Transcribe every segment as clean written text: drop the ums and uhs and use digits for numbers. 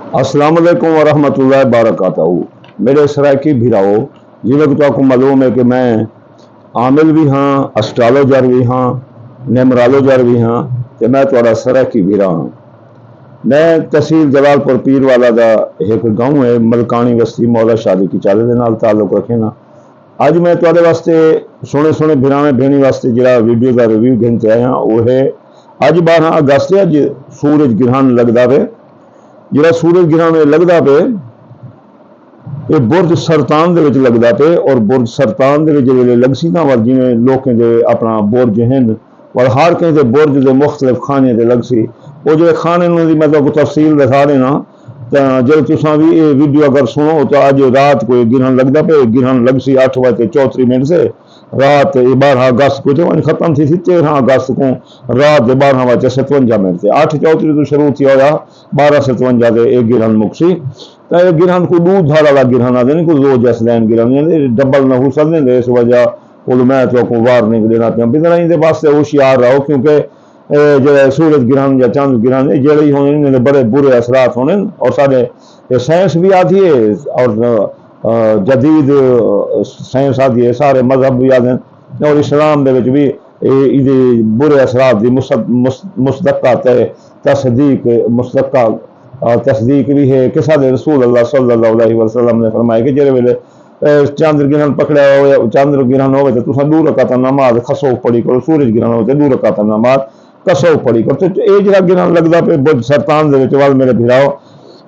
अस्सलाम वालेकुम वरहमतुल्लाहि वबरकातहू। मेरे सराकी भिराओ, जिवें कि तुहानू मालूम है कि मैं आमिल भी हाँ, एस्ट्रोलॉजर भी हाँ, न्यूमरोलॉजर भी हाँ, तो मैं तुहाडा सराकी भिरा हाँ। मैं तहसील जलालपुर पीरवाला दा एक गाँव है मलकानी बस्ती मौला शादी की चाले दे नाल ताल्लुक रखे ना। अज मैं तुहाडे वास्ते सोहने सोहने भिरावें भेणी वास्ते जिहड़ा वीडियो का रिव्यू देन ते आया वो है अज 12 अगस्त है। अज सूरज ग्रहण लगदा वे। जिहड़ा सूरज ग्रहण लगदा पे ये बुरज सरतान दे विच लगदा पे और बुरज सरतान दे विच जिहड़े लगसी ना वर जिवें लोकें दे अपना बुरज हैं और हर कहीं दे बुरज दे मुख्तलिफ खाने दे लगसी वो जो खाने दी मैं तो तफसील दिखा देना। तो जब तुसा भी ये वीडियो अगर सुनो तो अज रात को ग्रहण लगता पे ग्रहण लगसी 8:34 से रात 12 अगस्त को तो खत्म थी 13 अगस्त को रात 12:57 से 8:34 तो शुरू थी होया 12:57 से एक ग्रहण मुकसी। तो ये ग्रहण को दूध धार वाला ग्रहण आते नहीं कोई रोज जसदैन ग्रहण डबल न हो सकते इस वजह को मैं तो वार्निंग देना पाया भी इनके वास्ते होशियार रहो क्योंकि जो सूरज ग्रहण या चंद ग्रहण जड़े ही होने इन्हें बड़े बुरे असरात होने और साढ़े साइंस भी आती है और जदीद साइंस आती है सारे मजहब भी आते हैं और इस्लाम भी बुरे असरात की मुस्तक्का तस्दीक मुस्तक्का तस्दीक भी है कि साढ़े रसूल अल्लाह सल्लल्लाहु अलैहि वसल्लम ने फरमाया कि जेरे वेले चंद्र ग्रहण पकड़ा हो चंद्र ग्रहण हो तो तुम 2 रकात नमाज खसो पढ़ी करो सूरज ग्रहण हो तो 2 रकात नमाज कसो पढ़ी करो। तो ये जो ग्रहण लगता पे बुरज सरतान वाल मेरे भिराओ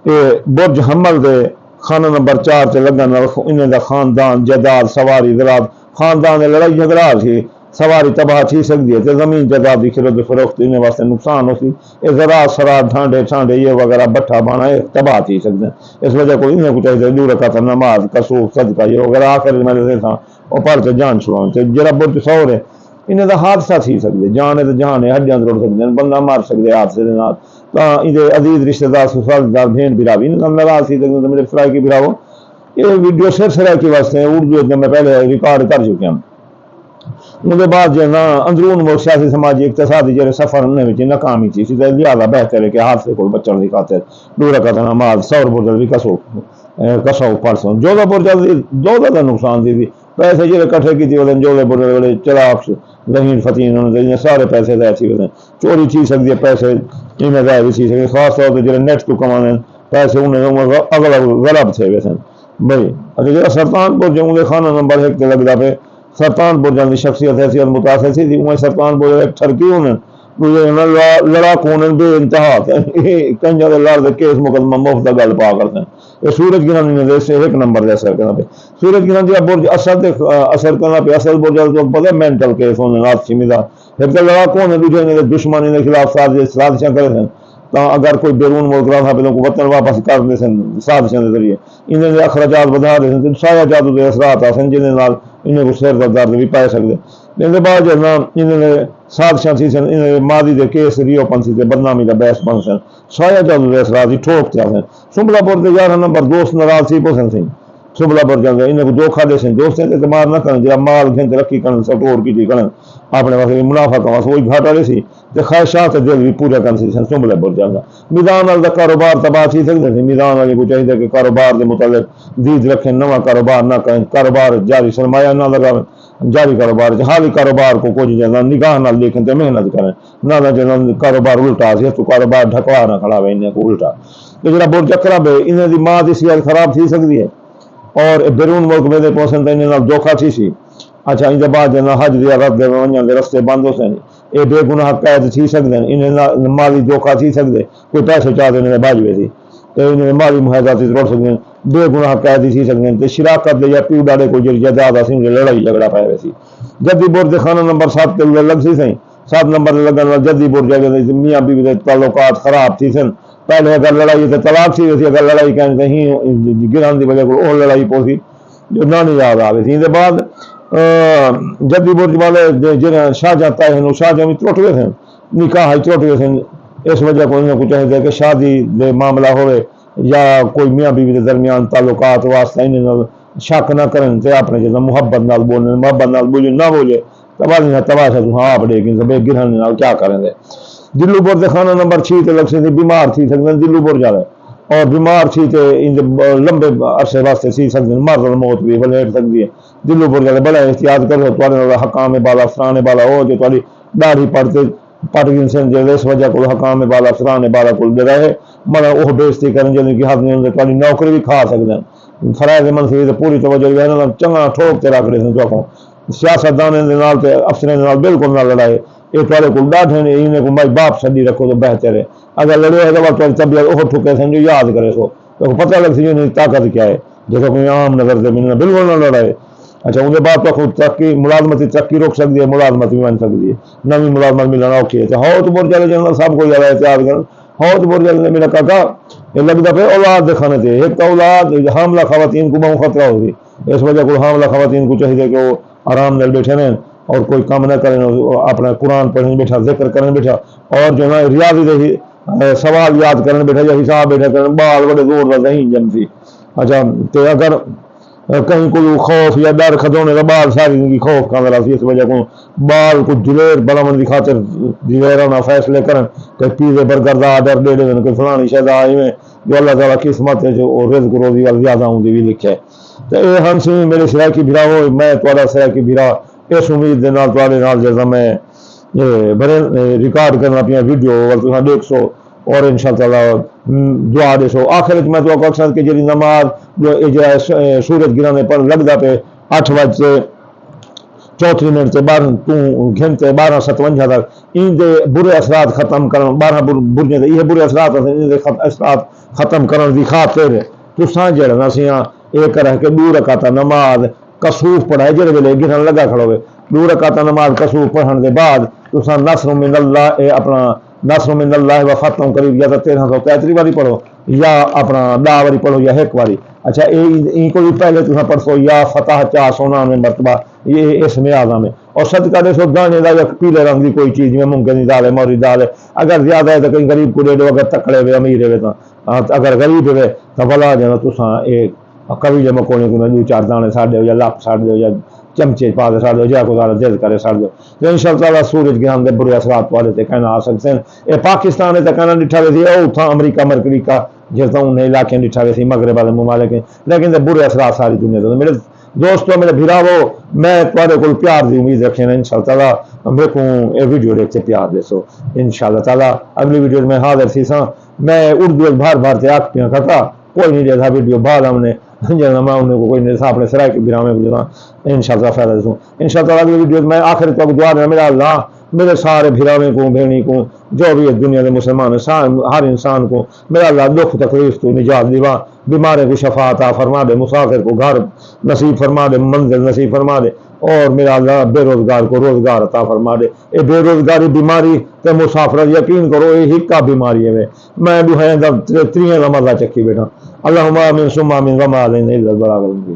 ये बुरज हमल के खाना नंबर 4 से लगन इन्हें खानदान जायदाद सवारी दराज खानदान लड़ाई झगड़ा सी सवारी तबाह थी सकती है तो जमीन जायदाद की खरीद फरोख्त इन्हें वास्ते नुकसान होती ये जरा सरा ढांडे ठांडे ये वगैरह बट्ठा बाना तबाह थी सकते हैं। इस वजह को इन्हें कुछ चाहिए 2 रकात नमाज कसो सदका ये वगैरह आखिर मैंने था और पढ़ के जान छुड़ाओ जरा बुरज सौर है इन्हें का हादसा थी सकते जान है तो जान है हड्डियां तोड़ सकते हैं बंदा मार सकते हादसे के नाल तो इहदे अजीज रिश्तेदार ससुरालदार भेण भिरा भी इन्हें नाराज थी सकते मेरे सराकी भिराओ ये वीडियो सिर्फ सराकी वास्ते उर्दू मैं पहले रिकॉर्ड कर चुके हैं। उसके बाद जो ना अंदरून मुल्क सियासी समाजी इकतसादी जो सफर उन्हें नाकामी थी लिहाजा बेहतर है कि हादसे को बचने की खातिर 2 रकात नमाज सौर बुरजल भी कसो परसों जोधा बुरजल जोधा का नुकसान दी पैसे जो कट्ठे की जोधे बुरजल वाले चलाक जहीन फतीन सारे पैसे लै थी चोरी थी सकती है पैसे इन्हें लै भी थी सकते खास तौर पर जो नेट तो कमाने पैसे उन्हें अगला गलब थे वैसे भाई अच्छा जो सरतान बुरज उन्हें खाना नंबर 1 लगता पे सरतान बुरजां की शख्सियत हैसियत मुतासर थी उन्हें सरतान बुरज एक ठरकी होने लड़ाकू होने बेइंतहा कई जगह लड़ केस मुकदमा मुफ्त का गल पा करते हैं। ये सूरज ग्रहण से 1 नंबर से असर करना पे सूरज ग्रहण जो बुरज असर करना पे असल बुरज तो पता मेंटल केस होने लाजिमी का एक तो लड़ाकू होने दूसरे दुश्मनी के खिलाफ साजिशां करे तो अगर कोई बैरून मुल्क रहा था को वतन वापस कर दे साजिशों के जरिए इन्हें अखराजात बढ़ा दे सारा जादू के असरात आसन जिन्हें इन्हें को सिर का दर्द भी पै सकते इसके बाद जो ना इन्हें साजिशां थी सन इन्हें मादी के केस रिओपन सी बदनामी का बहस बन सन सारा जादू के असरात ठोक थे सुबलापुर के 11 नंबर दोस्त नाराज सी पोसन सी सुबलापुर जाते इन्हें को धोखा दे सन दोस्तों से मार न करें जरा माल घेंच रखी कर सटोर की करें अपने वास्ते मुनाफा कमा वही घाटा रही सी तो ख्वाहिशात दिल भी पूरा कर सी सुबलापुर जाता मैदान वाल कारोबार तबाह थी सकते थे मैदान वाले को चाहिए कि कारोबार के मुताबिक दीद रखें नवा कारोबार ना करें कारोबार जारी सरमाया ना लगावें जारी कारोबार हाली कारोबार को कुछ जना निगाह ना देखें तो मेहनत करें ना जना कारोबार उल्टा सी तो कारोबार ढकवा ना खड़ावे इन्हें को उल्टा तो जरा बुर चक्रा पे इन्हें माँ की सेहत खराब थी सकती है और बैरून मुल्क में पहुंचन तो इन्हें धोखा थी सी। अच्छा इन बाद जना हज दिया रब वन के रस्ते बंद हो सन ये बेगुनाह कैद थी सकते हैं इन्हें माली धोखा थी सकते कोई पैसे चाहते इन्हें बाजवे थी तो इन्हें माली मुआवजा से रोक सकते बेगुनाह कैद थी सकते तो शराकत या पीऊ डाले को जी जायदाद लड़ाई झगड़ा पाए वैसी जद्दी बुरज खाना नंबर 7 लग सी सही 7 नंबर लगन जद्दी बुरज मियाँ बीवी ताल्लुकात खराब थी सन पहले अगर लड़ाई तो तलाक सी वैसी अगर लड़ाई कहें कहीं गिरन की वजह को लड़ाई पहुंची जो ना नहीं याद आ थी बाद जद्दी बुरज वाले जो शाहजहाँ तय हैं शाहजहाँ भी त्रुट गए थे निकाह त्रुट गए थे इस वजह को इन्हें कुछ चाहिए कि शादी के मामला हो या कोई मियाँ बीवी के दरमियान ताल्लुकात वास्ते इन्हें शक ना करें तो अपने जैसा मुहब्बत नाल बोलने मुहब्बत नाल बोले ना बोले तबाशा तू हाँ पड़ेगी गिरहन क्या करेंगे दिल्लू बुरज खाना नंबर 6 लग से बीमार थी सकते दिल्लू बुरज वाले اور بیمار تھی تو لمبے عرصے واسطے سی سکتے مرد موت بھی بلے سکتی ہے دلوں پر جائے بڑا احتیاط کرو تھوڑے حکام بالا افسرانے بالا ہو جو تھوڑی داڑھی پڑتے پٹ گئی سے جو اس وجہ کو حکام بالا افسرانے بالا کو دے رہے مگر وہ بےزتی کریں جن کی حد نہیں تھوڑی نوکری بھی کھا سکتے ہیں فرائض منصوبے سے پوری توجہ جو ہے چنگا ٹھوک کے رکھ رہے ہیں تو سیاستدانوں کے نال تے افسروں کے نال بالکل نہ لڑائے یہ تھوڑے کو ڈاٹھے نے انہیں کو بھائی باپ سڈی رکھو تو بہتر ہے اگر لڑے ہے تو تھوڑی طبیعت وہ ٹھکے سن جو یاد کرے سو تو پتہ لگ سی انہیں طاقت کیا ہے جیسے کوئی عام نظر سے ملنا بالکل نہ لڑائے اچھا ان کے بعد تو خود ترقی ملازمتی ترقی روک سکتی ہے ملازمت بھی بن سکتی ہے نوی ملازمت ملنا اوکھی ہے ہو تو بور چلے جانا سب کو زیادہ احتیاط کرنا ہو تو بور چلے میرا کاکا یہ لگتا پہ اولاد دکھانے تھے ایک تو اولاد حاملہ خواتین کو بہت خطرہ ہوگی اس وجہ کو حاملہ خواتین کو چاہیے کہ وہ آرام نال بیٹھے رہیں اور کوئی کام نہ کریں اپنا قرآن پڑھنے بیٹھا ذکر کرنے بیٹھا اور جو ہے ریاضی دے سوال یاد کرنے بیٹھا یا حساب بیٹھا کرنے بال بڑے زور کا نہیں جمتی اچھا تو اگر کہیں کوئی خوف یا ڈر کھدونے کا بال ساری زندگی خوف کا ذرا سی اس وجہ کو بال کو دلیر بڑھانے کی خاطر دلیرانہ فیصلے کریں کہ پیزے برگر دا آڈر دے دیں کہ فلانی شاید آئی میں جو اللہ تعالیٰ قسمت ہے جو رزق روزی والی زیادہ ہوں بھی لکھا ہے تو یہ ہم سی میرے سرائکی بھرا ہو میں تھوڑا سرائکی بھرا اس امید دے نال تھوڑے نال جیسا میں بڑے ریکارڈ کرنا اپنی ویڈیو اور تم دیکھ سو اور ان شاء اللہ دعا دے سو آخر میں تو اکثر کہ جی نماز جو سورج گرانے پر لگتا پہ 8 بجے 34 منٹ سے 12 گھنٹے 12:57 تک ان دے برے اثرات ختم کرن 12 برے یہ برے اثرات اثرات ختم کرن دی خاطر تو سانجڑ نسیاں ایک رہ کے 2 رکعت نماز کسوف پڑھائے جڑے ویلے گرن لگا کھڑو 2 رکعت نماز کسوف پڑھن دے بعد تو نصر من اللہ اپنا نصر من اللہ و فتح قریب یا 1333 واری پڑھو یا اپنا 10 واری پڑھو یا 1 واری اچھا ان کو بھی پہلے تم پڑھو یا فتح 499 مرتبہ یہ اسم اعظم ہے اور صدقہ دے سو دانے دا یا پیلے رنگ دی کوئی چیز میں ممکن دال ہے موری دال ہے اگر زیادہ ہے تو کہیں غریب کو دے دو اگر تکڑے ہوئے امیر ہوئے تو اگر غریب ہوئے تو بلا جانا تساں ایک کبھی جب مکونے کو میں 2-4 دانے ساڑ دو یا لاپ ساڑ دو یا چمچے پا دے ساڑ دو جا کو زیادہ دل کرے ساڑ دو تو انشاءاللہ سورج گرہن دے برے اثرات والے تے کہنا آ سکتے ہیں اے پاکستان ہے تے کہنا ڈٹھا ویسی او تھا امریکہ مرکریکا جیسا انہیں علاقے ڈٹھا ویسی مغرب والے ممالک ہیں لیکن دے برے اثرات ساری دنیا دے میرے دوستوں میرے بھراوو میں تمہارے کو پیار دی امید رکھیں انشاءاللہ میرے کو یہ ویڈیو دیکھ کے پیار دے سو انشاءاللہ تعالی اگلی ویڈیو میں حاضر سی سا میں اردو ایک بھار تے آنکھ پیاں کھتا کوئی نہیں جیسا ویڈیو بعد ہم نے جیسا میں انہیں کو کوئی نہیں تھا اپنے سرائے کے براہ میں انشاءاللہ فائدہ دوں انشاءاللہ اگلی ویڈیو میں آخر تک دعا دیں میرا اللہ میرے سارے بھراویں کو بہنی کو جو بھی دنیا کے مسلمان ہر انسان کو میرا اللہ دکھ تکلیف تو نجات دیوا بیمارے کو شفا عطا فرما دے مسافر کو گھر نصیب فرما دے منزل نصیب فرما دے اور میرا اللہ بے روزگار کو روزگار عطا فرما دے یہ بے روزگاری بیماری تے مسافر یقین کرو یہ ہکا بیماری ہے میں بھی ہے 3 کا مزہ چکی بیٹھا اللہم آمین ثم آمین وما علینا الا البلاغ المبین